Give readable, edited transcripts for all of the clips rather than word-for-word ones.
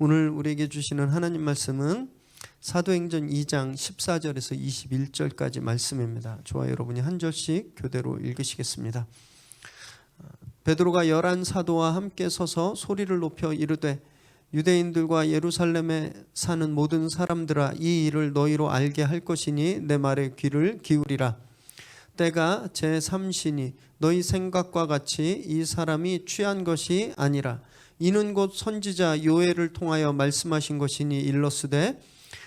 오늘 우리에게 주시는 하나님 말씀은 사도행전 2장 14절에서 21절까지 말씀입니다. 저와 여러분이 한 절씩 교대로 읽으시겠습니다. 베드로가 11 사도와 함께 서서 소리를 높여 이르되 유대인들과 예루살렘에 사는 모든 사람들아, 이 일을 너희로 알게 할 것이니 내 말에 귀를 기울이라. 때가 제3시니 너희 생각과 같이 이 사람이 취한 것이 아니라 이는 곧 선지자 요엘을 통하여 말씀하신 것이니 일렀으되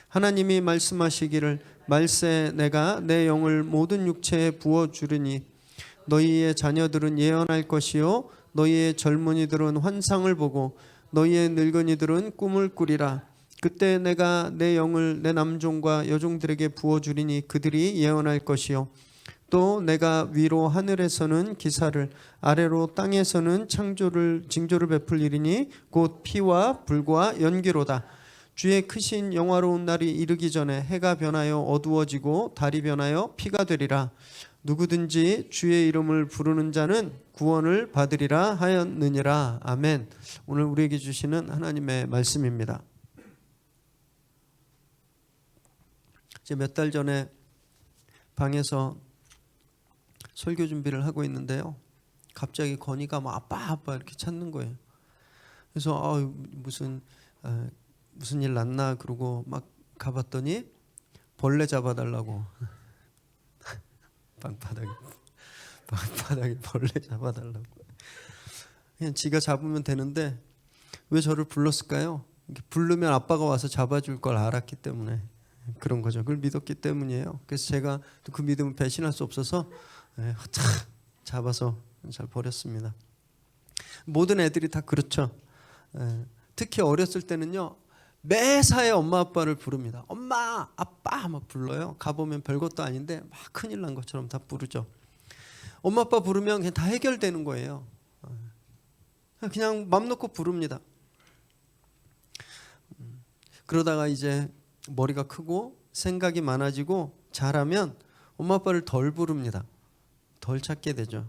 하나님이 말씀하시기를 말세 내가 내 영을 모든 육체에 부어주리니 너희의 자녀들은 예언할 것이요 너희의 젊은이들은 환상을 보고 너희의 늙은이들은 꿈을 꾸리라. 그때 내가 내 영을 내 남종과 여종들에게 부어주리니 그들이 예언할 것이요 또 내가 위로 하늘에서는 기사를 아래로 땅에서는 징조를 베풀리니 곧 피와 불과 연기로다. 주의 크신 영화로운 날이 이르기 전에 해가 변하여 어두워지고 달이 변하여 피가 되리라. 누구든지 주의 이름을 부르는 자는 구원을 받으리라 하였느니라. 아멘. 오늘 우리에게 주시는 하나님의 말씀입니다. 이제 몇 달 전에 방에서 설교 준비를 하고 있는데요. 갑자기 건이가 막 아빠 이렇게 찾는 거예요. 그래서 무슨 일 났나 그러고 막 가봤더니 벌레 잡아달라고 방바닥에 벌레 잡아달라고. 그냥 지가 잡으면 되는데 왜 저를 불렀을까요? 부르면 아빠가 와서 잡아줄 걸 알았기 때문에 그런 거죠. 그걸 믿었기 때문이에요. 그래서 제가 그 믿음을 배신할 수 없어서 잡아서 잘 버렸습니다. 모든 애들이 다 그렇죠. 특히 어렸을 때는요, 매사에 엄마 아빠를 부릅니다. 엄마 아빠 막 불러요. 가보면 별것도 아닌데 막 큰일 난 것처럼 다 부르죠. 엄마 아빠 부르면 그냥 다 해결되는 거예요. 그냥 맘 놓고 부릅니다. 그러다가 이제 머리가 크고 생각이 많아지고 자라면 엄마 아빠를 덜 부릅니다. 덜 찾게 되죠.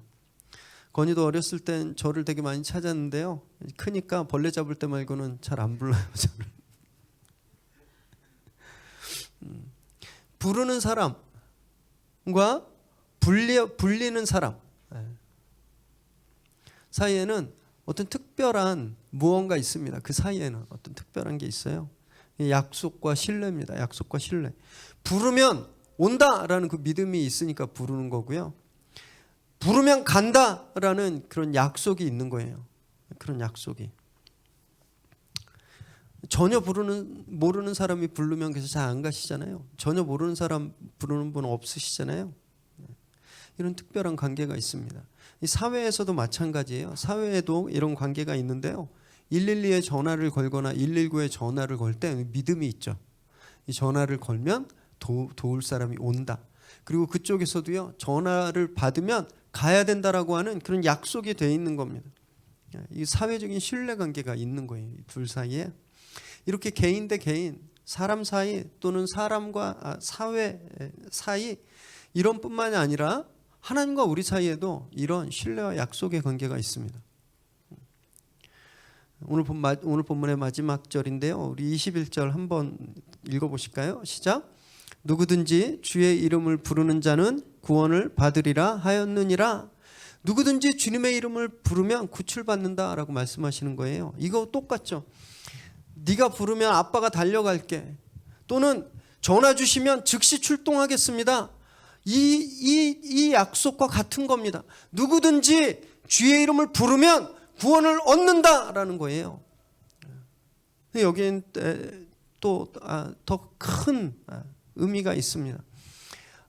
건이도 어렸을 땐 저를 되게 많이 찾았는데요. 크니까 벌레 잡을 때 말고는 잘 안 불러요. 저를. 부르는 사람과 불리는 사람 사이에는 어떤 특별한 무언가 있습니다. 그 사이에는 어떤 특별한 게 있어요. 약속과 신뢰입니다. 약속과 신뢰. 부르면 온다라는 그 믿음이 있으니까 부르는 거고요. 부르면 간다라는 그런 약속이 있는 거예요. 그런 약속이. 전혀 모르는 사람이 부르면 그래서 잘 안 가시잖아요. 전혀 모르는 사람 부르는 분 없으시잖아요. 이런 특별한 관계가 있습니다. 이 사회에서도 마찬가지예요. 사회에도 이런 관계가 있는데요. 112에 전화를 걸거나 119에 전화를 걸 때 믿음이 있죠. 이 전화를 걸면 도울 사람이 온다. 그리고 그쪽에서도요, 전화를 받으면 가야 된다라고 하는 그런 약속이 돼 있는 겁니다. 이 사회적인 신뢰관계가 있는 거예요. 이 둘 사이에. 이렇게 개인 대 개인, 사람 사이 또는 사람과 사회 사이 이런 뿐만이 아니라 하나님과 우리 사이에도 이런 신뢰와 약속의 관계가 있습니다. 오늘 본문의 마지막 절인데요. 우리 21절 한번 읽어보실까요? 시작. 누구든지 주의 이름을 부르는 자는 구원을 받으리라 하였느니라. 누구든지 주님의 이름을 부르면 구출받는다라고 말씀하시는 거예요. 이거 똑같죠. 네가 부르면 아빠가 달려갈게. 또는 전화 주시면 즉시 출동하겠습니다. 이 약속과 같은 겁니다. 누구든지 주의 이름을 부르면 구원을 얻는다라는 거예요. 여기엔 또 더 큰 의미가 있습니다.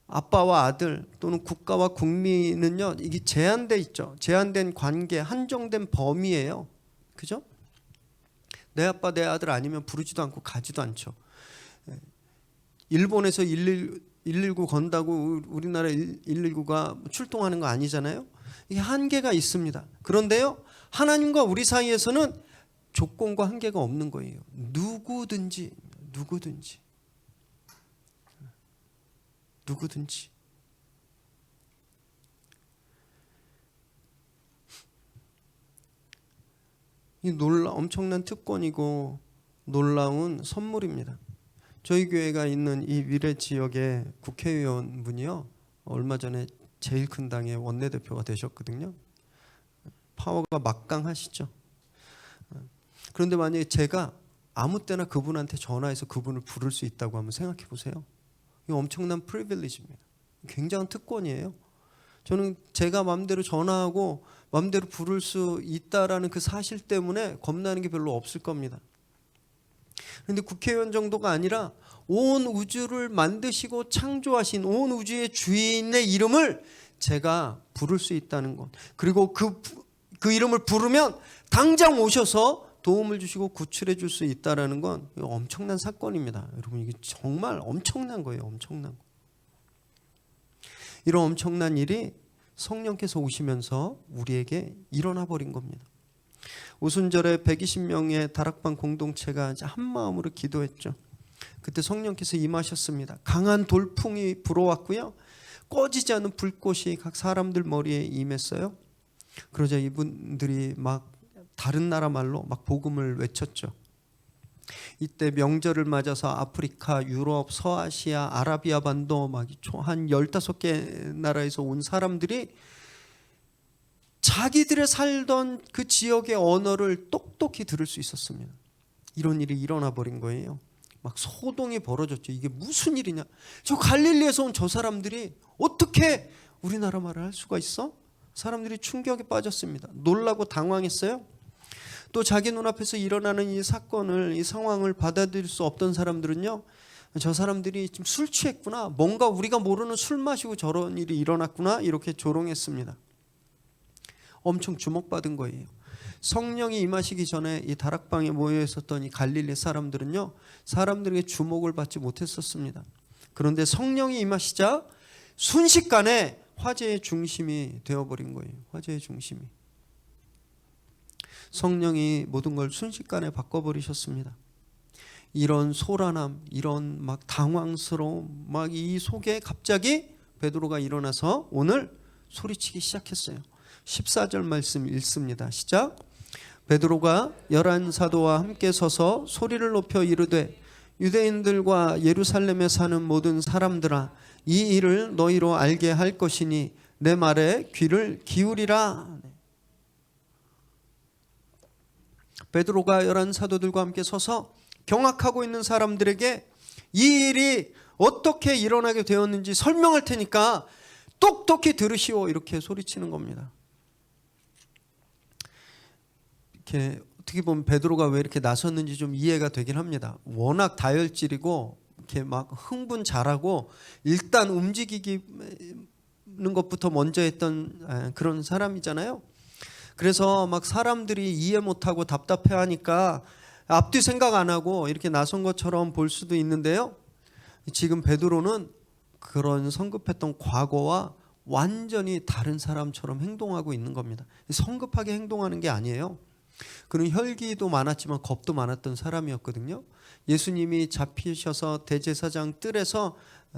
아빠와 아들 또는 국가와 국민은요, 이게 제한돼 있죠. 제한된 관계, 한정된 범위예요. 그죠? 내 아빠 내 아들 아니면 부르지도 않고 가지도 않죠. 일본에서 119 건다고 우리나라 119가 출동하는 거 아니잖아요. 이게 한계가 있습니다. 그런데요, 하나님과 우리 사이에서는 조건과 한계가 없는 거예요. 누구든지 이 엄청난 특권이고 놀라운 선물입니다. 저희 교회가 있는 이 위례 지역의 국회의원분이요, 얼마 전에 제일 큰 당의 원내대표가 되셨거든요. 파워가 막강하시죠. 그런데 만약에 제가 아무 때나 그분한테 전화해서 그분을 부를 수 있다고 하면 생각해 보세요. 이거 엄청난 프리빌리지입니다. 굉장한 특권이에요. 저는 제가 마음대로 전화하고 마음대로 부를 수 있다라는 그 사실 때문에 겁나는 게 별로 없을 겁니다. 그런데 국회의원 정도가 아니라 온 우주를 만드시고 창조하신 온 우주의 주인의 이름을 제가 부를 수 있다는 것, 그리고 그 이름을 부르면 당장 오셔서 도움을 주시고 구출해 줄 수 있다는 건 엄청난 사건입니다. 여러분, 이게 정말 엄청난 거예요. 엄청난 거. 이런 엄청난 일이 성령께서 오시면서 우리에게 일어나 버린 겁니다. 오순절에 120명의 다락방 공동체가 한 마음으로 기도했죠. 그때 성령께서 임하셨습니다. 강한 돌풍이 불어왔고요, 꺼지지 않는 불꽃이 각 사람들 머리에 임했어요. 그러자 이분들이 막 다른 나라 말로 막 복음을 외쳤죠. 이때 명절을 맞아서 아프리카, 유럽, 서아시아, 아라비아 반도 막 한 15개 나라에서 온 사람들이 자기들의 살던 그 지역의 언어를 똑똑히 들을 수 있었습니다. 이런 일이 일어나 버린 거예요. 막 소동이 벌어졌죠. 이게 무슨 일이냐? 저 갈릴리에서 온 저 사람들이 어떻게 우리나라 말을 할 수가 있어? 사람들이 충격에 빠졌습니다. 놀라고 당황했어요. 또 자기 눈앞에서 일어나는 이 사건을, 이 상황을 받아들일 수 없던 사람들은요, 저 사람들이 지금 술 취했구나, 뭔가 우리가 모르는 술 마시고 저런 일이 일어났구나, 이렇게 조롱했습니다. 엄청 주목받은 거예요. 성령이 임하시기 전에 이 다락방에 모여 있었던 이 갈릴리 사람들은요, 사람들에게 주목을 받지 못했었습니다. 그런데 성령이 임하시자 순식간에 화제의 중심이 되어버린 거예요. 화제의 중심이. 성령이 모든 걸 순식간에 바꿔버리셨습니다. 이런 소란함, 이런 막 당황스러움, 막 이 속에 갑자기 베드로가 일어나서 오늘 소리치기 시작했어요. 14절 말씀 읽습니다. 시작. 베드로가 11 사도와 함께 서서 소리를 높여 이르되, 유대인들과 예루살렘에 사는 모든 사람들아, 이 일을 너희로 알게 할 것이니 내 말에 귀를 기울이라. 베드로가 11 사도들과 함께 서서 경악하고 있는 사람들에게 이 일이 어떻게 일어나게 되었는지 설명할 테니까 똑똑히 들으시오, 이렇게 소리치는 겁니다. 이렇게 어떻게 보면 베드로가 왜 이렇게 나섰는지 좀 이해가 되긴 합니다. 워낙 다혈질이고 이렇게 막 흥분 잘하고 일단 움직이는 것부터 먼저 했던 그런 사람이잖아요. 그래서 막 사람들이 이해 못하고 답답해하니까 앞뒤 생각 안 하고 이렇게 나선 것처럼 볼 수도 있는데요, 지금 베드로는 그런 성급했던 과거와 완전히 다른 사람처럼 행동하고 있는 겁니다. 성급하게 행동하는 게 아니에요. 그는 혈기도 많았지만 겁도 많았던 사람이었거든요. 예수님이 잡히셔서 대제사장 뜰에서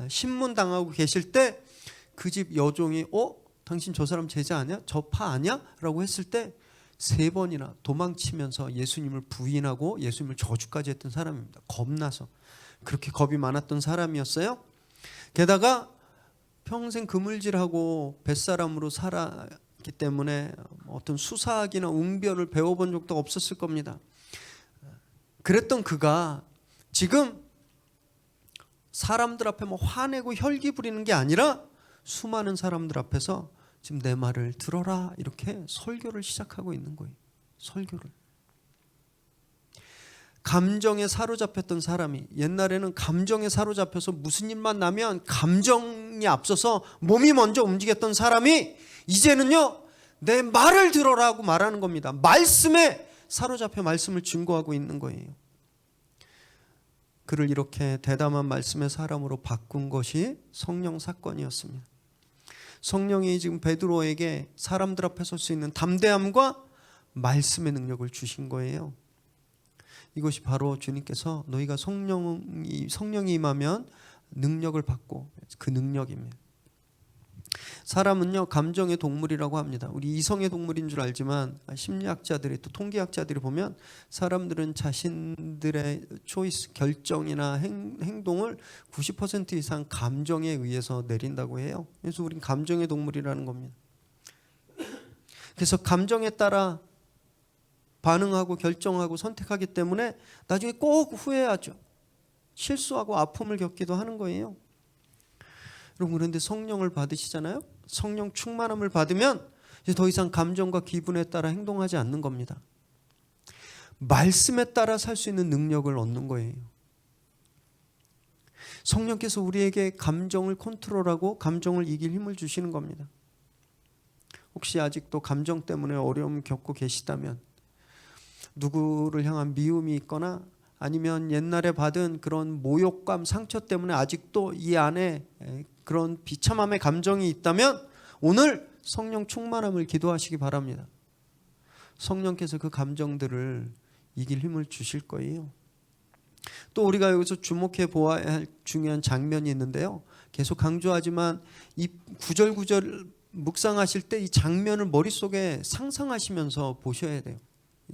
신문당하고 계실 때 그 집 여종이 당신 저 사람 제자 아니야? 저 파 아니야? 라고 했을 때 3번이나 도망치면서 예수님을 부인하고 예수님을 저주까지 했던 사람입니다. 겁나서. 그렇게 겁이 많았던 사람이었어요. 게다가 평생 그물질하고 뱃사람으로 살았기 때문에 어떤 수사학이나 웅변을 배워본 적도 없었을 겁니다. 그랬던 그가 지금 사람들 앞에 뭐 화내고 혈기 부리는 게 아니라 수많은 사람들 앞에서 지금 내 말을 들어라, 이렇게 설교를 시작하고 있는 거예요. 설교를. 감정에 사로잡혔던 사람이, 옛날에는 감정에 사로잡혀서 무슨 일만 나면 감정이 앞서서 몸이 먼저 움직였던 사람이 이제는요, 내 말을 들어라 하고 말하는 겁니다. 말씀에 사로잡혀 말씀을 증거하고 있는 거예요. 그를 이렇게 대담한 말씀의 사람으로 바꾼 것이 성령 사건이었습니다. 성령이 지금 베드로에게 사람들 앞에 설 수 있는 담대함과 말씀의 능력을 주신 거예요. 이것이 바로 주님께서 너희가 성령이 임하면 능력을 받고, 그 능력입니다. 사람은요 감정의 동물이라고 합니다. 우리 이성의 동물인 줄 알지만 심리학자들이 또 통계학자들이 보면 사람들은 자신들의 초이스, 결정이나 행동을 90% 이상 감정에 의해서 내린다고 해요. 그래서 우린 감정의 동물이라는 겁니다. 그래서 감정에 따라 반응하고 결정하고 선택하기 때문에 나중에 꼭 후회하죠. 실수하고 아픔을 겪기도 하는 거예요. 여러분, 그런데 성령을 받으시잖아요. 성령 충만함을 받으면 이제 더 이상 감정과 기분에 따라 행동하지 않는 겁니다. 말씀에 따라 살 수 있는 능력을 얻는 거예요. 성령께서 우리에게 감정을 컨트롤하고 감정을 이길 힘을 주시는 겁니다. 혹시 아직도 감정 때문에 어려움 겪고 계시다면, 누구를 향한 미움이 있거나 아니면 옛날에 받은 그런 모욕감, 상처 때문에 아직도 이 안에 그런 비참함의 감정이 있다면 오늘 성령 충만함을 기도하시기 바랍니다. 성령께서 그 감정들을 이길 힘을 주실 거예요. 또 우리가 여기서 주목해 보아야 할 중요한 장면이 있는데요. 계속 강조하지만 이 구절구절 묵상하실 때 이 장면을 머릿속에 상상하시면서 보셔야 돼요.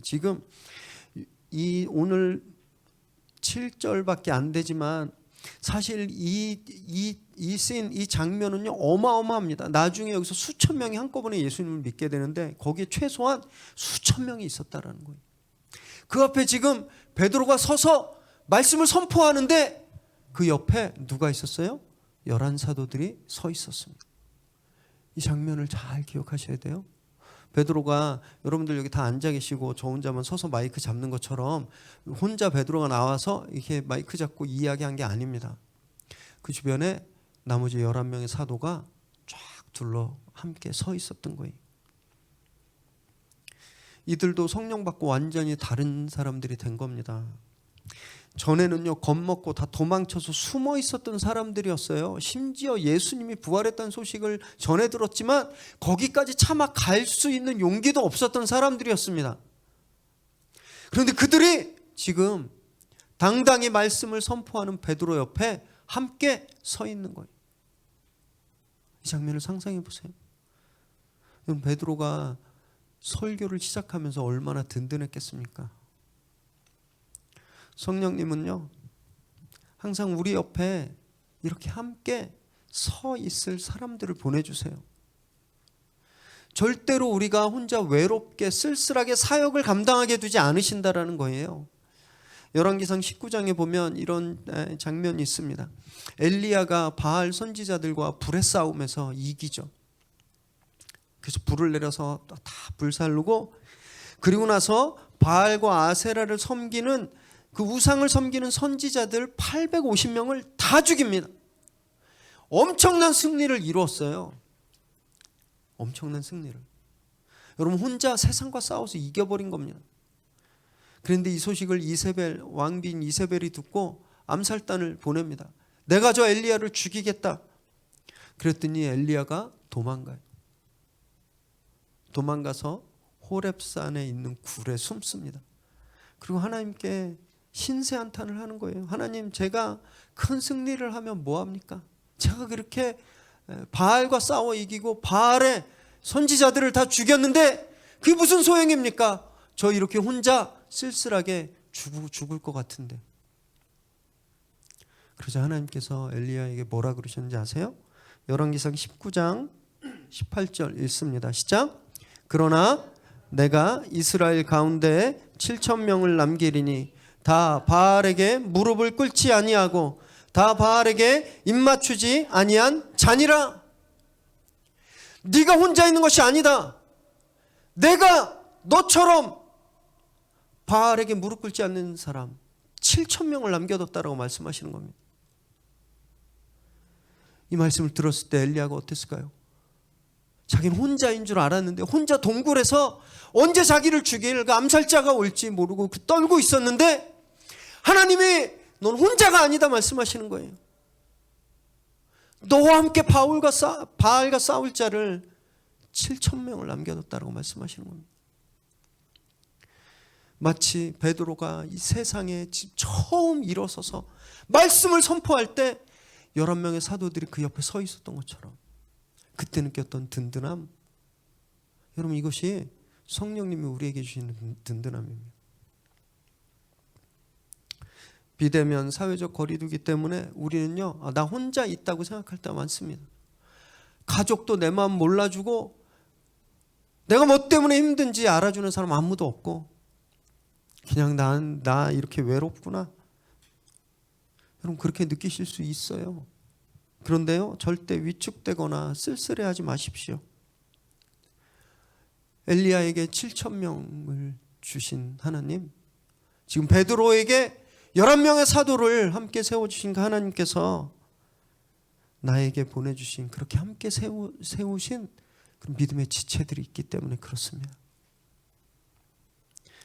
지금 이 오늘 7절밖에 안 되지만 사실 이 장면은요 어마어마합니다. 나중에 여기서 수천 명이 한꺼번에 예수님을 믿게 되는데 거기에 최소한 수천 명이 있었다라는 거예요. 그 앞에 지금 베드로가 서서 말씀을 선포하는데 그 옆에 누가 있었어요? 11사도들이 서 있었습니다. 이 장면을 잘 기억하셔야 돼요. 베드로가, 여러분들 여기 다 앉아 계시고 저 혼자만 서서 마이크 잡는 것처럼 혼자 베드로가 나와서 이렇게 마이크 잡고 이야기한 게 아닙니다. 그 주변에 나머지 11명의 사도가 쫙 둘러 함께 서 있었던 거예요. 이들도 성령 받고 완전히 다른 사람들이 된 겁니다. 전에는요 겁먹고 다 도망쳐서 숨어 있었던 사람들이었어요. 심지어 예수님이 부활했다는 소식을 전해 들었지만 거기까지 차마 갈 수 있는 용기도 없었던 사람들이었습니다. 그런데 그들이 지금 당당히 말씀을 선포하는 베드로 옆에 함께 서 있는 거예요. 이 장면을 상상해 보세요. 베드로가 설교를 시작하면서 얼마나 든든했겠습니까? 성령님은요 항상 우리 옆에 이렇게 함께 서 있을 사람들을 보내주세요. 절대로 우리가 혼자 외롭게 쓸쓸하게 사역을 감당하게 두지 않으신다라는 거예요. 열왕기상 19장에 보면 이런 장면이 있습니다. 엘리야가 바알 선지자들과 불의 싸움에서 이기죠. 그래서 불을 내려서 다 불살르고, 그리고 나서 바알과 아세라를 섬기는 그 우상을 섬기는 선지자들 850명을 다 죽입니다. 엄청난 승리를 이루었어요. 엄청난 승리를. 여러분, 혼자 세상과 싸워서 이겨버린 겁니다. 그런데 이 소식을 이세벨, 왕비인 이세벨이 듣고 암살단을 보냅니다. 내가 저 엘리야를 죽이겠다. 그랬더니 엘리야가 도망가요. 도망가서 호렙산에 있는 굴에 숨습니다. 그리고 하나님께 신세 한탄을 하는 거예요. 하나님, 제가 큰 승리를 하면 뭐합니까? 제가 그렇게 바알과 싸워 이기고 바알의 선지자들을 다 죽였는데 그게 무슨 소용입니까? 저 이렇게 혼자 쓸쓸하게 죽을 것 같은데. 그러자 하나님께서 엘리야에게 뭐라 그러셨는지 아세요? 열왕기상 19장 18절 읽습니다. 시작. 그러나 내가 이스라엘 가운데 7,000명을 남기리니 다 바알에게 무릎을 꿇지 아니하고 다 바알에게 입맞추지 아니한 자니라. 네가 혼자 있는 것이 아니다. 내가 너처럼 바알에게 무릎 꿇지 않는 사람 7,000명을 남겨뒀다라고 말씀하시는 겁니다. 이 말씀을 들었을 때 엘리야가 어땠을까요? 자기는 혼자인 줄 알았는데 혼자 동굴에서 언제 자기를 죽일 그 암살자가 올지 모르고 떨고 있었는데 하나님이 넌 혼자가 아니다 말씀하시는 거예요. 너와 함께 바알과 싸울 자를 7,000명을 남겨뒀다고 말씀하시는 겁니다. 마치 베드로가 이 세상에 처음 일어서서 말씀을 선포할 때 11명의 사도들이 그 옆에 서 있었던 것처럼 그때 느꼈던 든든함, 여러분 이것이 성령님이 우리에게 주시는 든든함입니다. 비대면 사회적 거리두기 때문에 우리는요, 나 혼자 있다고 생각할 때가 많습니다. 가족도 내 마음 몰라주고 내가 뭐 때문에 힘든지 알아주는 사람 아무도 없고 그냥 나 이렇게 외롭구나. 여러분 그렇게 느끼실 수 있어요. 그런데요, 절대 위축되거나 쓸쓸해하지 마십시오. 엘리야에게 7,000명을 주신 하나님, 지금 베드로에게 11명의 사도를 함께 세워주신 그 하나님께서 나에게 보내주신, 그렇게 함께 세우신 그런 믿음의 지체들이 있기 때문에 그렇습니다.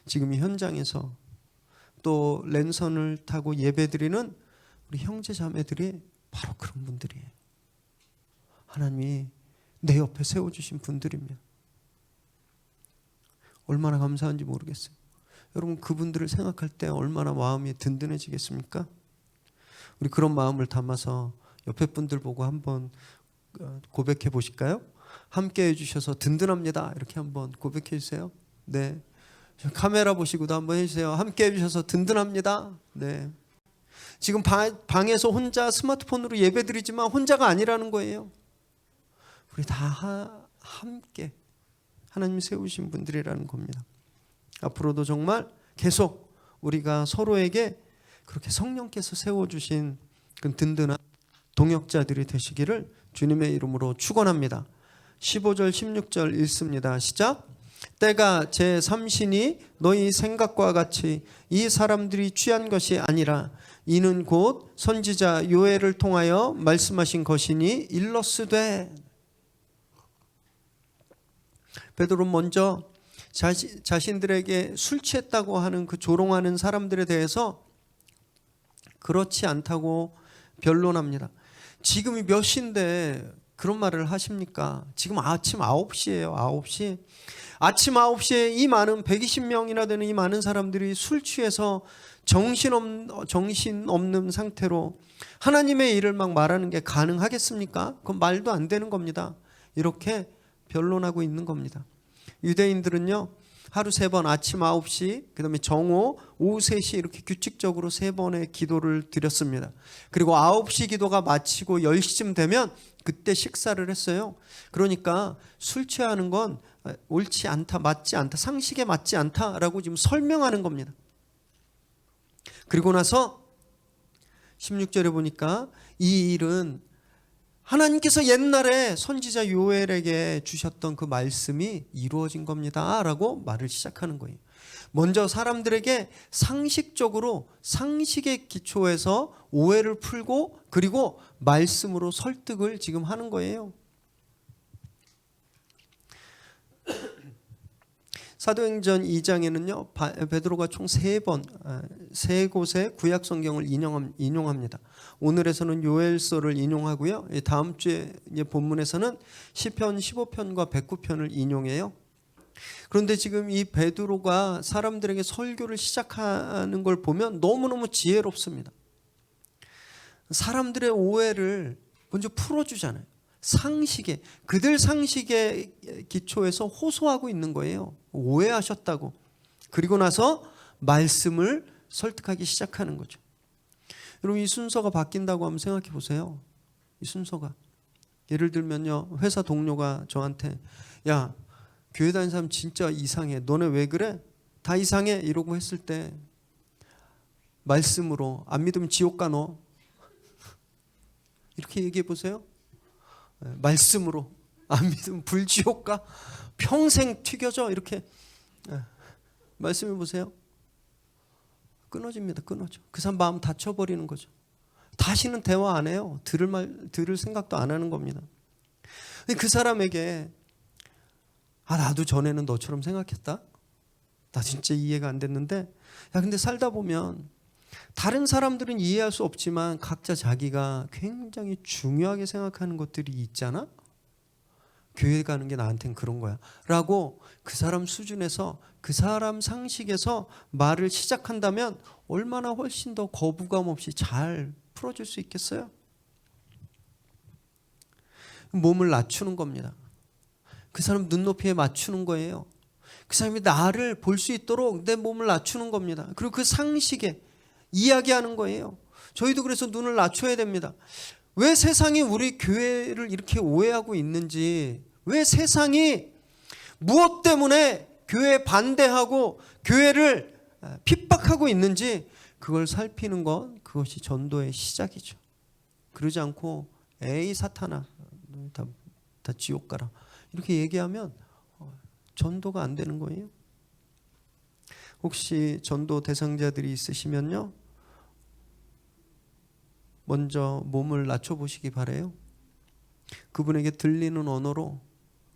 지금 이 현장에서 또 랜선을 타고 예배드리는 우리 형제 자매들이 바로 그런 분들이에요. 하나님이 내 옆에 세워주신 분들입니다. 얼마나 감사한지 모르겠어요. 여러분 그분들을 생각할 때 얼마나 마음이 든든해지겠습니까? 우리 그런 마음을 담아서 옆에 분들 보고 한번 고백해 보실까요? 함께 해주셔서 든든합니다. 이렇게 한번 고백해 주세요. 네. 카메라 보시고도 한번 해주세요. 함께 해주셔서 든든합니다. 네. 지금 방에서 혼자 스마트폰으로 예배드리지만 혼자가 아니라는 거예요. 우리 다 함께 하나님 세우신 분들이라는 겁니다. 앞으로도 정말 계속 우리가 서로에게 그렇게 성령께서 세워주신 그 든든한 동역자들이 되시기를 주님의 이름으로 축원합니다. 15절 16절 읽습니다. 시작. 때가 제 삼신이 너희 생각과 같이 이 사람들이 취한 것이 아니라 이는 곧 선지자 요엘을 통하여 말씀하신 것이니 일러스되. 베드로는 먼저 자신들에게 술 취했다고 하는 그 조롱하는 사람들에 대해서 그렇지 않다고 변론합니다. 지금이 몇 시인데 그런 말을 하십니까? 지금 아침 9시예요. 9시. 아침 9시에 이 많은 120명이나 되는 이 많은 사람들이 술 취해서 정신없는 상태로 하나님의 일을 막 말하는 게 가능하겠습니까? 그건 말도 안 되는 겁니다. 이렇게 변론하고 있는 겁니다. 유대인들은요, 하루 3번 아침 9시, 그 다음에 정오, 오후 3시 이렇게 규칙적으로 3번의 기도를 드렸습니다. 그리고 9시 기도가 마치고 10시쯤 되면 그때 식사를 했어요. 그러니까 술 취하는 건 옳지 않다, 맞지 않다, 상식에 맞지 않다라고 지금 설명하는 겁니다. 그리고 나서 16절에 보니까 이 일은 하나님께서 옛날에 선지자 요엘에게 주셨던 그 말씀이 이루어진 겁니다 라고 말을 시작하는 거예요. 먼저 사람들에게 상식적으로 상식의 기초에서 오해를 풀고 그리고 말씀으로 설득을 지금 하는 거예요. 사도행전 2장에는요 베드로가 총 3번 3곳의 구약 성경을 인용합니다. 오늘에서는 요엘서를 인용하고요. 다음 주에 본문에서는 시편 15편과 109편을 인용해요. 그런데 지금 이 베드로가 사람들에게 설교를 시작하는 걸 보면 너무너무 지혜롭습니다. 사람들의 오해를 먼저 풀어주잖아요. 상식에, 그들 상식의 기초에서 호소하고 있는 거예요. 오해하셨다고. 그리고 나서 말씀을 설득하기 시작하는 거죠. 여러분 이 순서가 바뀐다고 한번 생각해 보세요. 이 순서가 예를 들면요, 회사 동료가 저한테 야, 교회 다니는 사람 진짜 이상해, 너네 왜 그래? 다 이상해 이러고 했을 때 말씀으로 안 믿으면 지옥 가 너, 이렇게 얘기해 보세요. 말씀으로 안 믿으면 불지옥 가, 평생 튀겨져, 이렇게 말씀해 보세요. 끊어집니다. 끊어져. 그 사람 마음 닫혀버리는 거죠. 다시는 대화 안 해요. 들을 생각도 안 하는 겁니다. 그 사람에게 나도 전에는 너처럼 생각했다. 나 진짜 이해가 안 됐는데, 근데 살다 보면 다른 사람들은 이해할 수 없지만 각자 자기가 굉장히 중요하게 생각하는 것들이 있잖아. 교회 가는 게 나한테는 그런 거야 라고 그 사람 수준에서, 그 사람 상식에서 말을 시작한다면 얼마나 훨씬 더 거부감 없이 잘 풀어줄 수 있겠어요? 몸을 낮추는 겁니다. 그 사람 눈높이에 맞추는 거예요. 그 사람이 나를 볼 수 있도록 내 몸을 낮추는 겁니다. 그리고 그 상식에 이야기하는 거예요. 저희도 그래서 눈을 낮춰야 됩니다. 왜 세상이 우리 교회를 이렇게 오해하고 있는지, 왜 세상이 무엇 때문에 교회에 반대하고 교회를 핍박하고 있는지 그걸 살피는 것, 그것이 전도의 시작이죠. 그러지 않고 에이 사탄아 다 지옥 가라 이렇게 얘기하면 전도가 안 되는 거예요. 혹시 전도 대상자들이 있으시면요, 먼저 몸을 낮춰보시기 바래요. 그분에게 들리는 언어로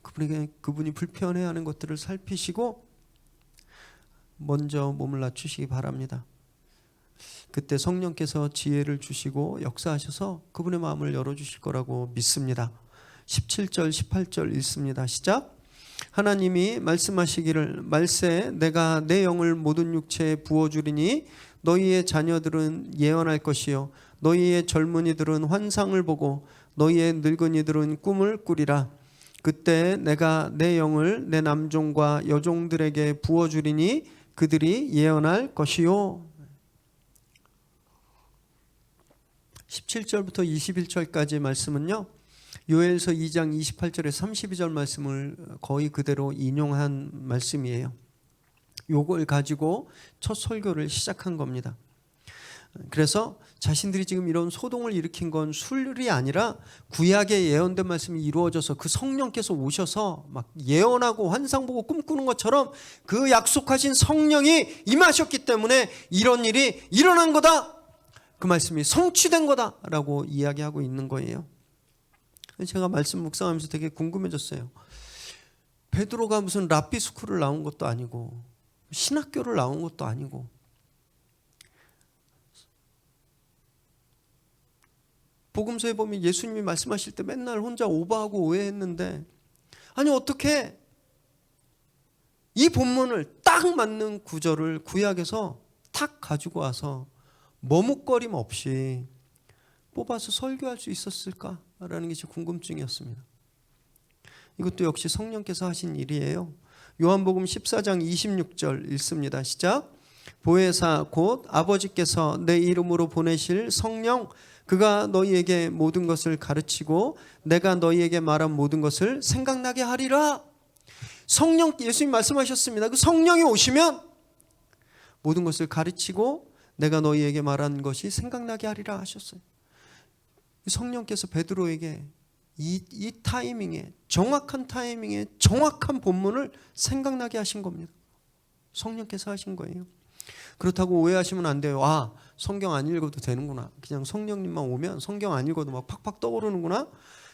그분이 불편해하는 것들을 살피시고 먼저 몸을 낮추시기 바랍니다. 그때 성령께서 지혜를 주시고 역사하셔서 그분의 마음을 열어주실 거라고 믿습니다. 17절 18절 읽습니다. 시작. 하나님이 말씀하시기를 말세 내가 내 영을 모든 육체에 부어주리니 너희의 자녀들은 예언할 것이요 너희의 젊은이들은 환상을 보고 너희의 늙은이들은 꿈을 꾸리라. 그때 내가 내 영을 내 남종과 여종들에게 부어주리니 그들이 예언할 것이요. 17절부터 21절까지 말씀은요, 요엘서 2장 28절에서 32절 말씀을 거의 그대로 인용한 말씀이에요. 요걸 가지고 첫 설교를 시작한 겁니다. 그래서 자신들이 지금 이런 소동을 일으킨 건 술이 아니라 구약에 예언된 말씀이 이루어져서 그 성령께서 오셔서 막 예언하고 환상 보고 꿈꾸는 것처럼 그 약속하신 성령이 임하셨기 때문에 이런 일이 일어난 거다. 그 말씀이 성취된 거다라고 이야기하고 있는 거예요. 제가 말씀 묵상하면서 되게 궁금해졌어요. 베드로가 무슨 랍비 스쿨을 나온 것도 아니고 신학교를 나온 것도 아니고 복음서에 보면 예수님이 말씀하실 때 맨날 혼자 오버하고 오해했는데, 아니 어떻게 이 본문을 딱 맞는 구절을 구약에서 탁 가지고 와서 머뭇거림 없이 뽑아서 설교할 수 있었을까라는 게 제 궁금증이었습니다. 이것도 역시 성령께서 하신 일이에요. 요한복음 14장 26절 읽습니다. 시작. 보혜사 곧 아버지께서 내 이름으로 보내실 성령 그가 너희에게 모든 것을 가르치고 내가 너희에게 말한 모든 것을 생각나게 하리라. 성령, 예수님 말씀하셨습니다. 그 성령이 오시면 모든 것을 가르치고 내가 너희에게 말한 것이 생각나게 하리라 하셨어요. 성령께서 베드로에게 이 타이밍에, 정확한 타이밍에 정확한 본문을 생각나게 하신 겁니다. 성령께서 하신 거예요. 그렇다고 오해하시면 안 돼요. 아, 성경 안 읽어도 되는구나. 그냥 성령님만 오면 성경 안 읽어도 막 팍팍 떠오르는구나.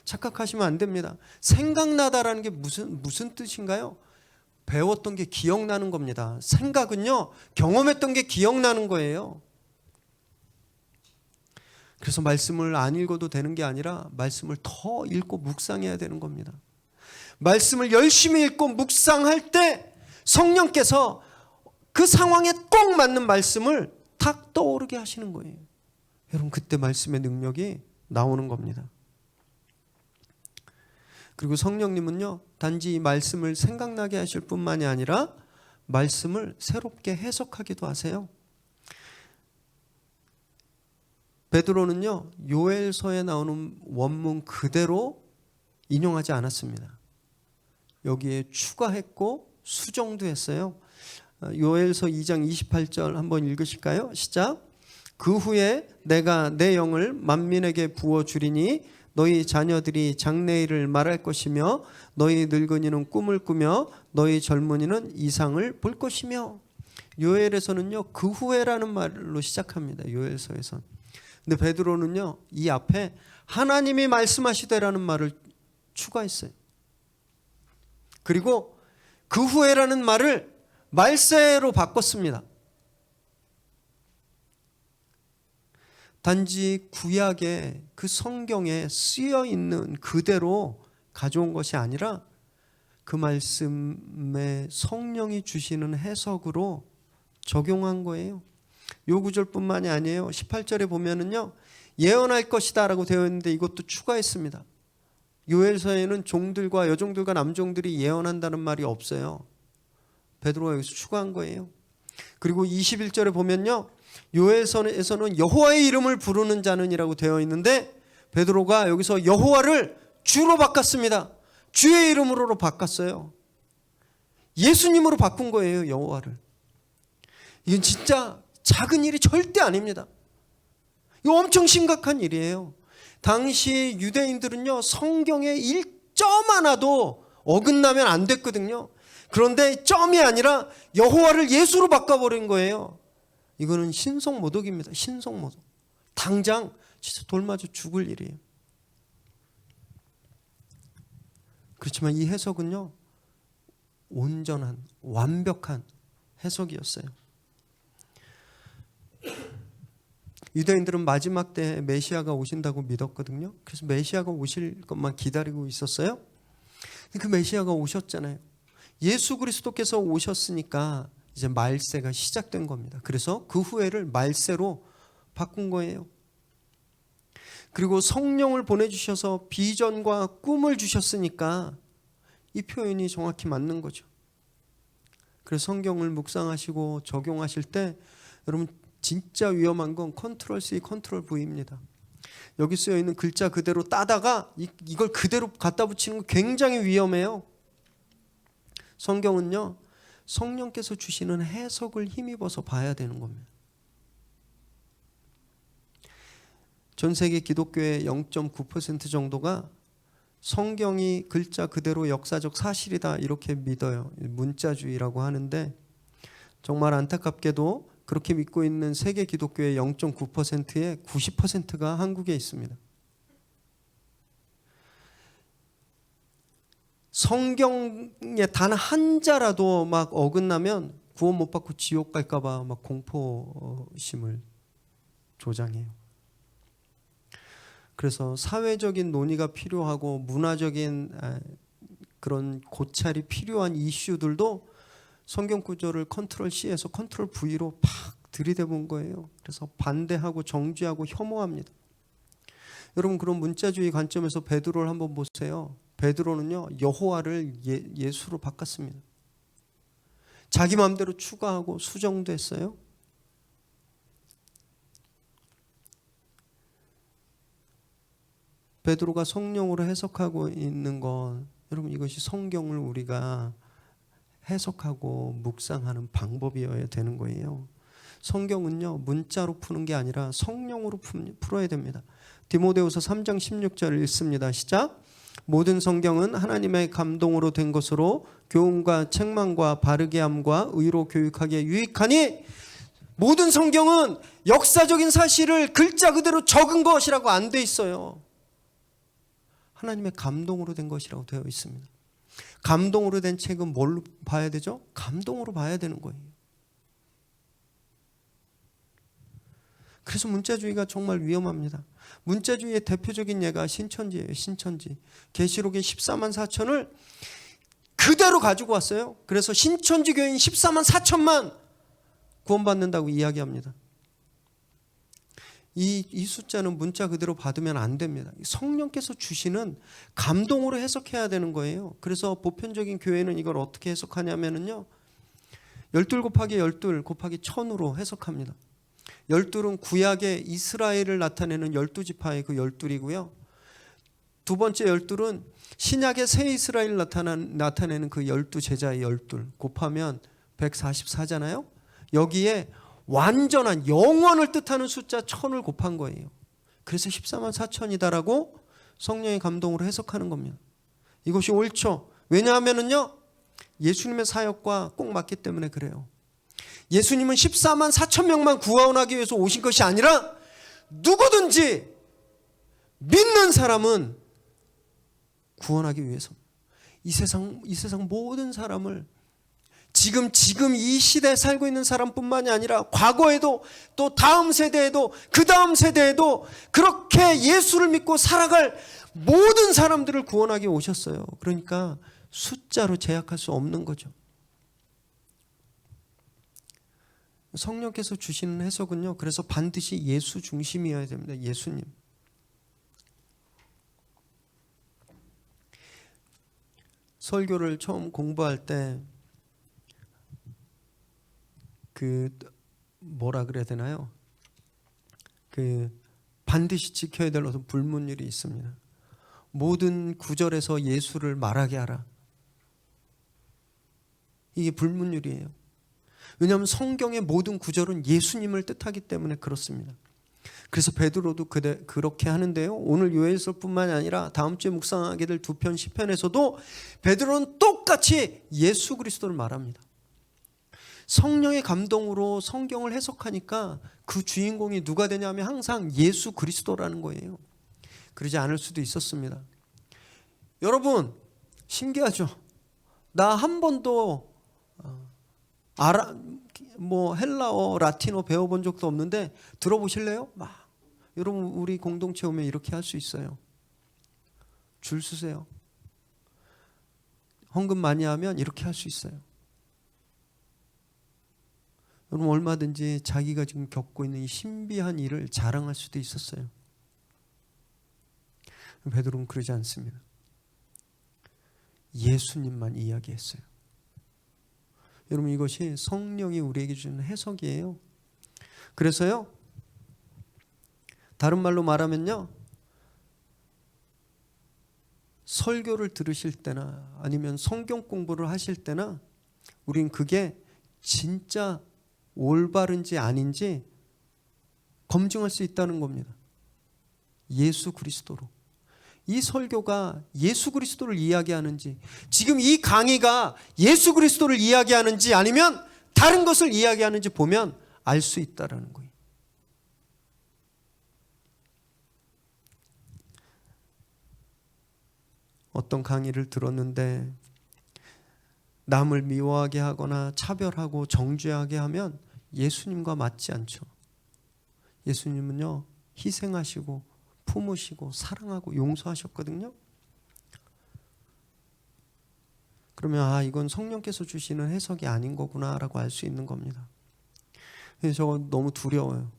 착각하시면 안 됩니다. 생각나다라는 게 무슨 뜻인가요? 배웠던 게 기억나는 겁니다. 생각은요, 경험했던 게 기억나는 거예요. 그래서 말씀을 안 읽어도 되는 게 아니라 말씀을 더 읽고 묵상해야 되는 겁니다. 말씀을 열심히 읽고 묵상할 때 성령께서 그 상황에 꼭 맞는 말씀을 탁 떠오르게 하시는 거예요. 여러분, 그때 말씀의 능력이 나오는 겁니다. 그리고 성령님은요, 단지 이 말씀을 생각나게 하실 뿐만이 아니라 말씀을 새롭게 해석하기도 하세요. 베드로는요, 요엘서에 나오는 원문 그대로 인용하지 않았습니다. 여기에 추가했고 수정도 했어요. 요엘서 2장 28절 한번 읽으실까요? 시작. 그 후에 내가 내 영을 만민에게 부어주리니 너희 자녀들이 장래일을 말할 것이며 너희 늙은이는 꿈을 꾸며 너희 젊은이는 이상을 볼 것이며. 요엘에서는요, 그 후에라는 말로 시작합니다. 요엘서에선. 근데 베드로는요, 이 앞에 하나님이 말씀하시되라는 말을 추가했어요. 그리고 그 후에라는 말을 말세로 바꿨습니다. 단지 구약에 그 성경에 쓰여 있는 그대로 가져온 것이 아니라 그 말씀에 성령이 주시는 해석으로 적용한 거예요. 요 구절뿐만이 아니에요. 18절에 보면은요, 예언할 것이다 라고 되어 있는데 이것도 추가했습니다. 요엘서에는 종들과 여종들과 남종들이 예언한다는 말이 없어요. 베드로가 여기서 추가한 거예요. 그리고 21절에 보면요, 요엘서에서는 여호와의 이름을 부르는 자는이라고 되어 있는데 베드로가 여기서 여호와를 주로 바꿨습니다. 주의 이름으로 바꿨어요. 예수님으로 바꾼 거예요, 여호와를. 이건 진짜 작은 일이 절대 아닙니다. 이거 엄청 심각한 일이에요. 당시 유대인들은요, 성경에 1점 하나도 어긋나면 안 됐거든요. 그런데 점이 아니라 여호와를 예수로 바꿔버린 거예요. 이거는 신성모독입니다. 신성모독. 당장 진짜 돌 맞아 죽을 일이에요. 그렇지만 이 해석은요, 온전한 완벽한 해석이었어요. 유대인들은 마지막 때 메시아가 오신다고 믿었거든요. 그래서 메시아가 오실 것만 기다리고 있었어요. 그 메시아가 오셨잖아요. 예수 그리스도께서 오셨으니까 이제 말세가 시작된 겁니다. 그래서 그 후회를 말세로 바꾼 거예요. 그리고 성령을 보내주셔서 비전과 꿈을 주셨으니까 이 표현이 정확히 맞는 거죠. 그래서 성경을 묵상하시고 적용하실 때 여러분 진짜 위험한 건 컨트롤 C, 컨트롤 V입니다. 여기 쓰여 있는 글자 그대로 따다가 이걸 그대로 갖다 붙이는 거 굉장히 위험해요. 성경은요, 성령께서 주시는 해석을 힘입어서 봐야 되는 겁니다. 전 세계 기독교의 0.9% 정도가 성경이 글자 그대로 역사적 사실이다 이렇게 믿어요. 문자주의라고 하는데 정말 안타깝게도 그렇게 믿고 있는 세계 기독교의 0.9%의 90%가 한국에 있습니다. 성경에 단 한 자라도 막 어긋나면 구원 못 받고 지옥 갈까 봐 막 공포심을 조장해요. 그래서 사회적인 논의가 필요하고 문화적인 그런 고찰이 필요한 이슈들도 성경 구조를 컨트롤 C에서 컨트롤 V로 팍 들이대본 거예요. 그래서 반대하고 정죄하고 혐오합니다. 여러분 그런 문자주의 관점에서 베드로를 한번 보세요. 베드로는요, 여호와를 예수로 바꿨습니다. 자기 마음대로 추가하고 수정도 했어요. 베드로가 성령으로 해석하고 있는 건 여러분 이것이 성경을 우리가 해석하고 묵상하는 방법이어야 되는 거예요. 성경은요, 문자로 푸는 게 아니라 성령으로 풀어야 됩니다. 디모데후서 3장 16절 읽습니다. 시작. 모든 성경은 하나님의 감동으로 된 것으로 교훈과 책망과 바르게 함과 의로 교육하기에 유익하니, 모든 성경은 역사적인 사실을 글자 그대로 적은 것이라고 안 돼 있어요. 하나님의 감동으로 된 것이라고 되어 있습니다. 감동으로 된 책은 뭘로 봐야 되죠? 감동으로 봐야 되는 거예요. 그래서 문자주의가 정말 위험합니다. 문자주의의 대표적인 예가 신천지예요. 신천지. 계시록의 14만 4천을 그대로 가지고 왔어요. 그래서 신천지 교인 14만 4천만 구원받는다고 이야기합니다. 이 숫자는 문자 그대로 받으면 안 됩니다. 성령께서 주시는 감동으로 해석해야 되는 거예요. 그래서 보편적인 교회는 이걸 어떻게 해석하냐면요, 12 곱하기 12 곱하기 1000으로 해석합니다. 12은 구약의 이스라엘을 나타내는 12지파의 그 12이고요. 두 번째 12은 신약의 새 이스라엘을 나타내는 그 12제자의 12 곱하면 144잖아요. 여기에 완전한 영원을 뜻하는 숫자 1000을 곱한 거예요. 그래서 14만 4천이다라고 성령의 감동으로 해석하는 겁니다. 이것이 옳죠. 왜냐하면요, 예수님의 사역과 꼭 맞기 때문에 그래요. 예수님은 14만 4천 명만 구원하기 위해서 오신 것이 아니라 누구든지 믿는 사람은 구원하기 위해서, 이 세상 모든 사람을 지금 이 시대에 살고 있는 사람뿐만이 아니라 과거에도 또 다음 세대에도 그 다음 세대에도 그렇게 예수를 믿고 살아갈 모든 사람들을 구원하기 오셨어요. 그러니까 숫자로 제약할 수 없는 거죠. 성령께서 주시는 해석은요, 그래서 반드시 예수 중심이어야 됩니다. 예수님. 설교를 처음 공부할 때 뭐라 그래야 되나요? 반드시 지켜야 될 어떤 불문율이 있습니다. 모든 구절에서 예수를 말하게 하라. 이게 불문율이에요. 왜냐하면 성경의 모든 구절은 예수님을 뜻하기 때문에 그렇습니다. 그래서 베드로도 그렇게 하는데요. 오늘 요엘서뿐만 아니라 다음 주에 묵상하게 될 2편 시편에서도 베드로는 똑같이 예수 그리스도를 말합니다. 성령의 감동으로 성경을 해석하니까 그 주인공이 누가 되냐면 항상 예수 그리스도라는 거예요. 그러지 않을 수도 있었습니다. 여러분 신기하죠? 나 한 번도 헬라어, 라틴어 배워본 적도 없는데 들어보실래요? 여러분 우리 공동체 오면 이렇게 할 수 있어요. 줄 서세요. 헌금 많이 하면 이렇게 할 수 있어요. 여러분 얼마든지 자기가 지금 겪고 있는 이 신비한 일을 자랑할 수도 있었어요. 베드로는 그러지 않습니다. 예수님만 이야기했어요. 여러분 이것이 성령이 우리에게 주는 해석이에요. 그래서요, 다른 말로 말하면요, 설교를 들으실 때나 아니면 성경 공부를 하실 때나 우린 그게 진짜 올바른지 아닌지 검증할 수 있다는 겁니다. 예수 그리스도로. 이 설교가 예수 그리스도를 이야기하는지, 지금 이 강의가 예수 그리스도를 이야기하는지 아니면 다른 것을 이야기하는지 보면 알 수 있다는 거예요. 어떤 강의를 들었는데 남을 미워하게 하거나 차별하고 정죄하게 하면 예수님과 맞지 않죠. 예수님은요, 희생하시고 품으시고 사랑하고 용서하셨거든요. 그러면 이건 성령께서 주시는 해석이 아닌 거구나라고 알 수 있는 겁니다. 저거 너무 두려워요.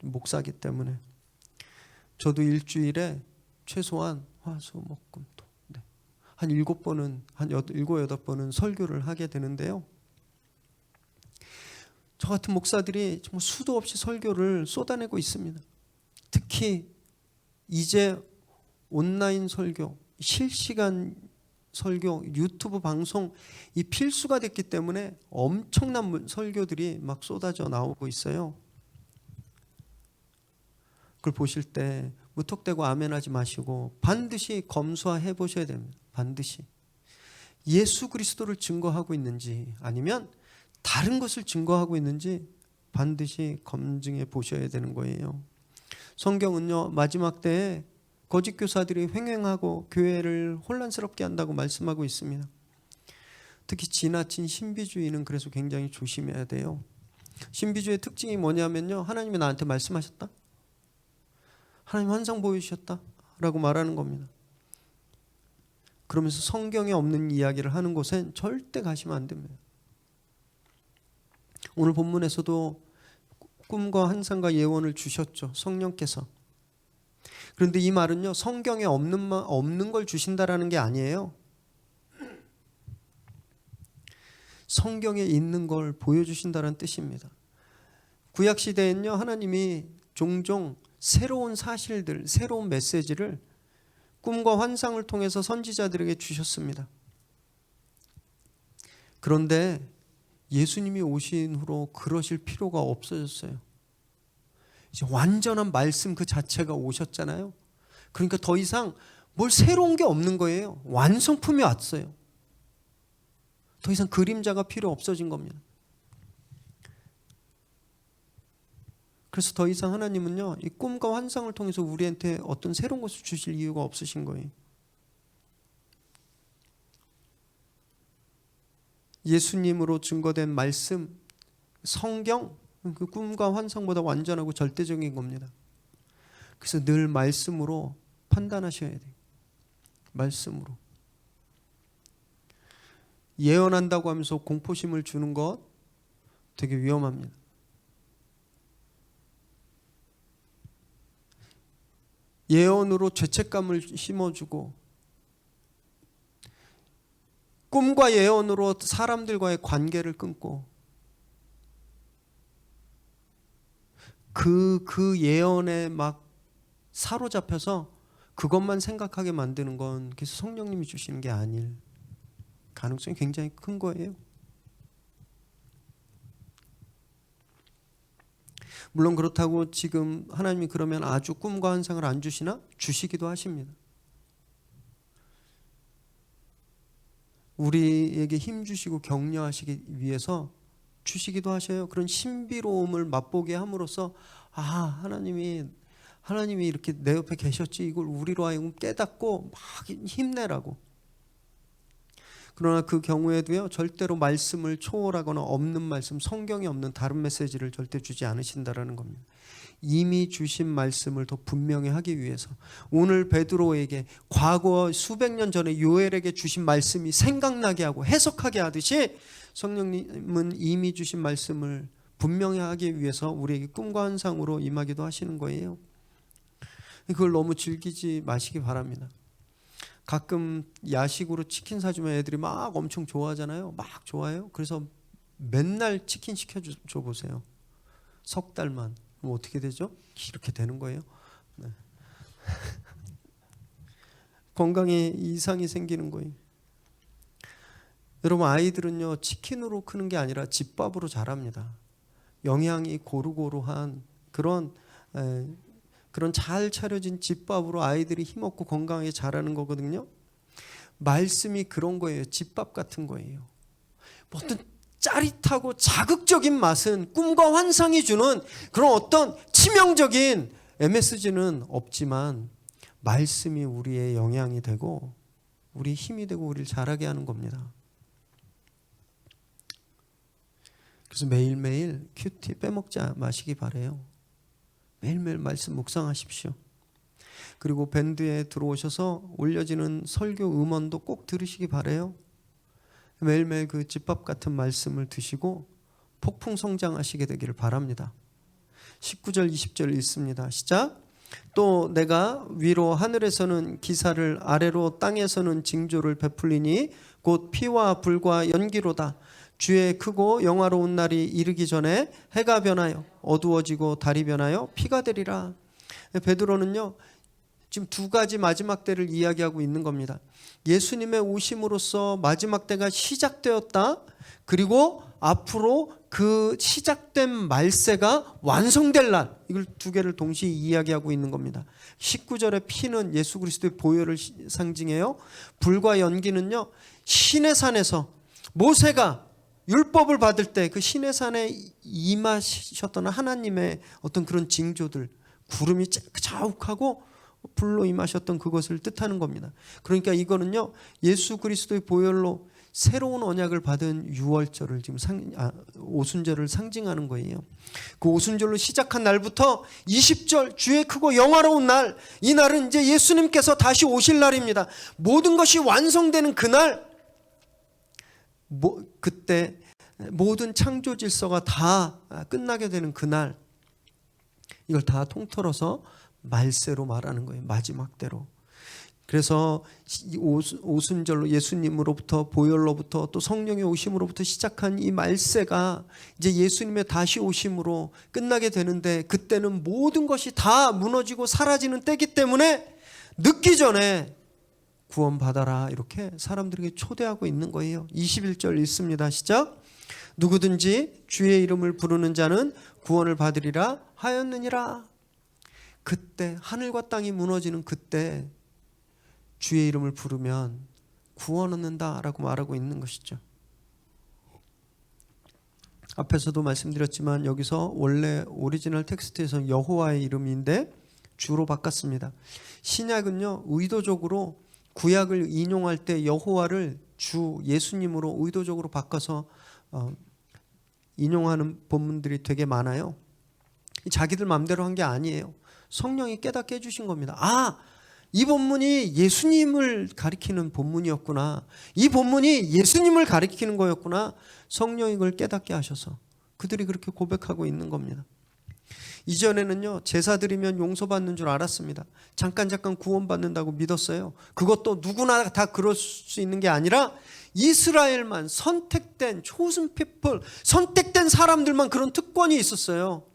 목사기 때문에. 저도 일주일에 최소한 화수목금토 한 7번은 한 7-8번은 설교를 하게 되는데요. 저 같은 목사들이 정말 수도 없이 설교를 쏟아내고 있습니다. 특히 이제 온라인 설교, 실시간 설교, 유튜브 방송 이 필수가 됐기 때문에 엄청난 설교들이 막 쏟아져 나오고 있어요. 그걸 보실 때 무턱대고 아멘하지 마시고 반드시 검수해 보셔야 됩니다. 반드시 예수 그리스도를 증거하고 있는지 아니면 다른 것을 증거하고 있는지 반드시 검증해 보셔야 되는 거예요. 성경은요, 마지막 때에 거짓 교사들이 횡행하고 교회를 혼란스럽게 한다고 말씀하고 있습니다. 특히 지나친 신비주의는 그래서 굉장히 조심해야 돼요. 신비주의의 특징이 뭐냐면요, 하나님이 나한테 말씀하셨다, 하나님 환상 보여주셨다 라고 말하는 겁니다. 그러면서 성경에 없는 이야기를 하는 곳엔 절대 가시면 안 됩니다. 오늘 본문에서도 꿈과 환상과 예언을 주셨죠, 성령께서. 그런데 이 말은요, 성경에 없는 걸 주신다라는 게 아니에요. 성경에 있는 걸 보여주신다는 뜻입니다. 구약시대엔요, 하나님이 종종 새로운 사실들, 새로운 메시지를 꿈과 환상을 통해서 선지자들에게 주셨습니다. 그런데 예수님이 오신 후로 그러실 필요가 없어졌어요. 이제 완전한 말씀 그 자체가 오셨잖아요. 그러니까 더 이상 뭘 새로운 게 없는 거예요. 완성품이 왔어요. 더 이상 그림자가 필요 없어진 겁니다. 그래서 더 이상 하나님은요, 이 꿈과 환상을 통해서 우리한테 어떤 새로운 것을 주실 이유가 없으신 거예요. 예수님으로 증거된 말씀, 성경, 그 꿈과 환상보다 완전하고 절대적인 겁니다. 그래서 늘 말씀으로 판단하셔야 돼요. 말씀으로. 예언한다고 하면서 공포심을 주는 것 되게 위험합니다. 예언으로 죄책감을 심어주고 꿈과 예언으로 사람들과의 관계를 끊고 그 예언에 막 사로잡혀서 그것만 생각하게 만드는 건 그래서 성령님이 주시는 게 아닐 가능성이 굉장히 큰 거예요. 물론 그렇다고 지금 하나님이 그러면 아주 꿈과 환상을 안 주시나? 주시기도 하십니다. 우리에게 힘 주시고 격려하시기 위해서 주시기도 하셔요. 그런 신비로움을 맛보게 함으로써 하나님이 이렇게 내 옆에 계셨지, 이걸 우리로 하여금 깨닫고 막 힘내라고. 그러나 그 경우에도요, 절대로 말씀을 초월하거나 없는 말씀, 성경에 없는 다른 메시지를 절대 주지 않으신다라는 겁니다. 이미 주신 말씀을 더 분명히 하기 위해서 오늘 베드로에게 과거 수백 년 전에 요엘에게 주신 말씀이 생각나게 하고 해석하게 하듯이 성령님은 이미 주신 말씀을 분명히 하기 위해서 우리에게 꿈과 환상으로 임하기도 하시는 거예요. 그걸 너무 즐기지 마시기 바랍니다. 가끔 야식으로 치킨 사주면 애들이 막 엄청 좋아하잖아요. 막 좋아해요. 그래서 맨날 치킨 시켜줘 보세요. 석 달만. 그럼 어떻게 되죠? 이렇게 되는 거예요. 네. 건강에 이상이 생기는 거예요. 여러분, 아이들은요 치킨으로 크는 게 아니라 집밥으로 자랍니다. 영양이 고루고루한 그런 잘 차려진 집밥으로 아이들이 힘없고 건강하게 자라는 거거든요. 말씀이 그런 거예요. 집밥 같은 거예요. 어떤 짜릿하고 자극적인 맛은 꿈과 환상이 주는 그런 어떤 치명적인 MSG는 없지만 말씀이 우리의 영양이 되고 우리 힘이 되고 우리를 자라게 하는 겁니다. 그래서 매일매일 큐티 빼먹지 마시기 바래요. 매일매일 말씀 묵상하십시오. 그리고 밴드에 들어오셔서 올려지는 설교 음원도 꼭 들으시기 바래요. 매일매일 그 집밥 같은 말씀을 드시고 폭풍 성장하시게 되기를 바랍니다. 19절 20절 읽습니다. 시작. 또 내가 위로 하늘에서는 기사를 아래로 땅에서는 징조를 베풀리니 곧 피와 불과 연기로다. 주의 크고 영화로운 날이 이르기 전에 해가 변하여 어두워지고 달이 변하여 피가 되리라. 베드로는요 지금 두 가지 마지막 때를 이야기하고 있는 겁니다. 예수님의 오심으로써 마지막 때가 시작되었다. 그리고 앞으로 그 시작된 말세가 완성될 날, 이걸 두 개를 동시에 이야기하고 있는 겁니다. 19절의 피는 예수 그리스도의 보혈을 상징해요. 불과 연기는요 신의 산에서 모세가 율법을 받을 때 그 신의 산에 임하셨던 하나님의 어떤 그런 징조들, 구름이 자욱하고 불로 임하셨던 그것을 뜻하는 겁니다. 그러니까 이거는요 예수 그리스도의 보혈로 새로운 언약을 받은 유월절을 지금 오순절을 상징하는 거예요. 그 오순절로 시작한 날부터 20절 주의 크고 영화로운 날, 이 날은 이제 예수님께서 다시 오실 날입니다. 모든 것이 완성되는 그날, 그때 모든 창조 질서가 다 끝나게 되는 그날, 이걸 다 통틀어서 말세로 말하는 거예요. 마지막 때로. 그래서 오순절로 예수님으로부터 보혈로부터 또 성령의 오심으로부터 시작한 이 말세가 이제 예수님의 다시 오심으로 끝나게 되는데, 그때는 모든 것이 다 무너지고 사라지는 때이기 때문에 늦기 전에 구원받아라, 이렇게 사람들에게 초대하고 있는 거예요. 21절 읽습니다. 시작. 누구든지 주의 이름을 부르는 자는 구원을 받으리라 하였느니라. 그때 하늘과 땅이 무너지는 그때 주의 이름을 부르면 구원 얻는다라고 말하고 있는 것이죠. 앞에서도 말씀드렸지만 여기서 원래 오리지널 텍스트에서는 여호와의 이름인데 주로 바꿨습니다. 신약은요 의도적으로 구약을 인용할 때 여호와를 주 예수님으로 의도적으로 바꿔서 인용하는 본문들이 되게 많아요. 자기들 마음대로 한 게 아니에요. 성령이 깨닫게 해주신 겁니다. 이 본문이 예수님을 가리키는 본문이었구나, 이 본문이 예수님을 가리키는 거였구나, 성령이 그걸 깨닫게 하셔서 그들이 그렇게 고백하고 있는 겁니다. 이전에는요 제사 드리면 용서받는 줄 알았습니다. 잠깐 구원받는다고 믿었어요. 그것도 누구나 다 그럴 수 있는 게 아니라 이스라엘만, 선택된 chosen people, 선택된 사람들만 그런 특권이 있었어요.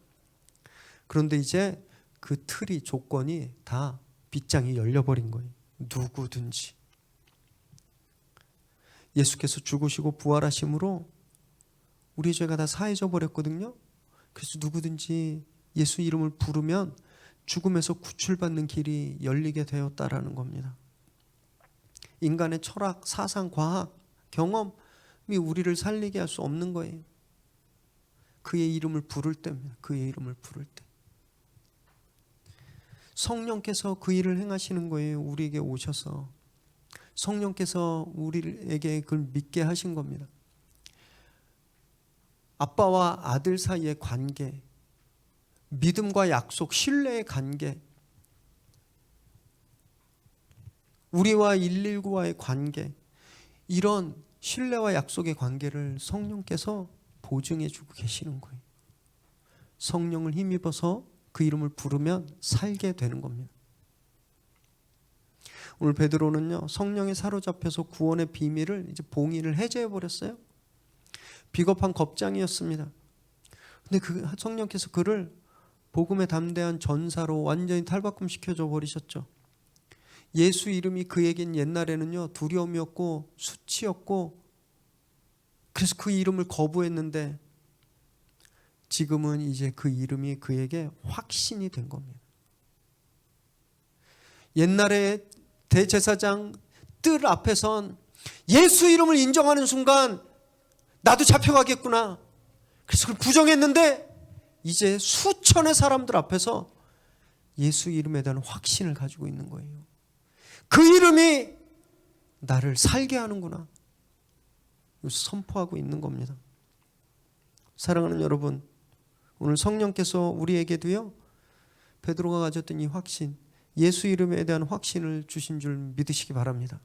그런데 이제 그 틀이, 조건이 다 빗장이 열려버린 거예요. 누구든지. 예수께서 죽으시고 부활하심으로 우리 죄가 다 사해져 버렸거든요. 그래서 누구든지 예수 이름을 부르면 죽음에서 구출받는 길이 열리게 되었다라는 겁니다. 인간의 철학, 사상, 과학, 경험이 우리를 살리게 할 수 없는 거예요. 그의 이름을 부를 때입니다. 그의 이름을 부를 때. 성령께서 그 일을 행하시는 거예요. 우리에게 오셔서. 성령께서 우리에게 그걸 믿게 하신 겁니다. 아빠와 아들 사이의 관계, 믿음과 약속, 신뢰의 관계, 우리와 119와의 관계, 이런 신뢰와 약속의 관계를 성령께서 보증해 주고 계시는 거예요. 성령을 힘입어서 그 이름을 부르면 살게 되는 겁니다. 오늘 베드로는요, 성령에 사로잡혀서 구원의 비밀을 이제 봉인을 해제해 버렸어요. 비겁한 겁장이었습니다. 근데 그 성령께서 그를 복음에 담대한 전사로 완전히 탈바꿈 시켜줘 버리셨죠. 예수 이름이 그에겐 옛날에는요, 두려움이었고 수치였고, 그래서 그 이름을 거부했는데 지금은 이제 그 이름이 그에게 확신이 된 겁니다. 옛날에 대제사장 뜰 앞에선 예수 이름을 인정하는 순간 나도 잡혀가겠구나, 그래서 그걸 부정했는데 이제 수천의 사람들 앞에서 예수 이름에 대한 확신을 가지고 있는 거예요. 그 이름이 나를 살게 하는구나, 선포하고 있는 겁니다. 사랑하는 여러분, 오늘 성령께서 우리에게도요, 베드로가 가졌던 이 확신, 예수 이름에 대한 확신을 주신 줄 믿으시기 바랍니다.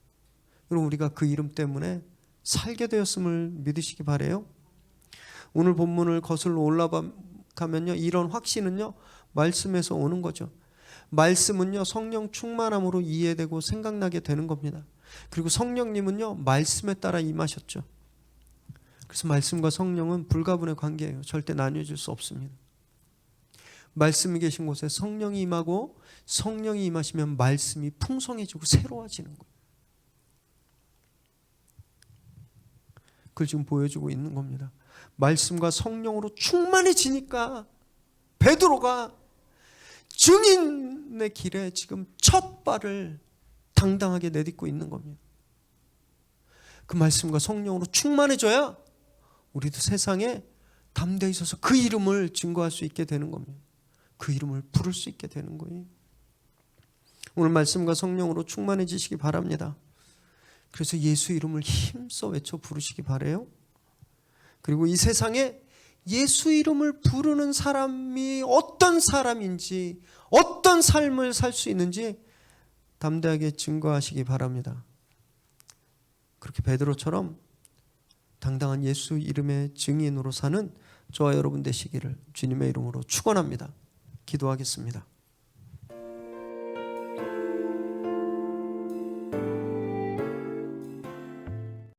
여러분, 우리가 그 이름 때문에 살게 되었음을 믿으시기 바라요. 오늘 본문을 거슬러 올라가면요, 이런 확신은요, 말씀에서 오는 거죠. 말씀은요, 성령 충만함으로 이해되고 생각나게 되는 겁니다. 그리고 성령님은요, 말씀에 따라 임하셨죠. 그래서 말씀과 성령은 불가분의 관계예요. 절대 나뉘어질 수 없습니다. 말씀이 계신 곳에 성령이 임하고, 성령이 임하시면 말씀이 풍성해지고 새로워지는 거예요. 그걸 지금 보여주고 있는 겁니다. 말씀과 성령으로 충만해지니까 베드로가 증인의 길에 지금 첫 발을 당당하게 내딛고 있는 겁니다. 그 말씀과 성령으로 충만해져야 우리도 세상에 담대히 서서 그 이름을 증거할 수 있게 되는 겁니다. 그 이름을 부를 수 있게 되는 거예요. 오늘 말씀과 성령으로 충만해지시기 바랍니다. 그래서 예수 이름을 힘써 외쳐 부르시기 바라요. 그리고 이 세상에 예수 이름을 부르는 사람이 어떤 사람인지, 어떤 삶을 살 수 있는지 담대하게 증거하시기 바랍니다. 그렇게 베드로처럼 당당한 예수 이름의 증인으로 사는 저와 여러분 되시기를 주님의 이름으로 축원합니다. 기도하겠습니다.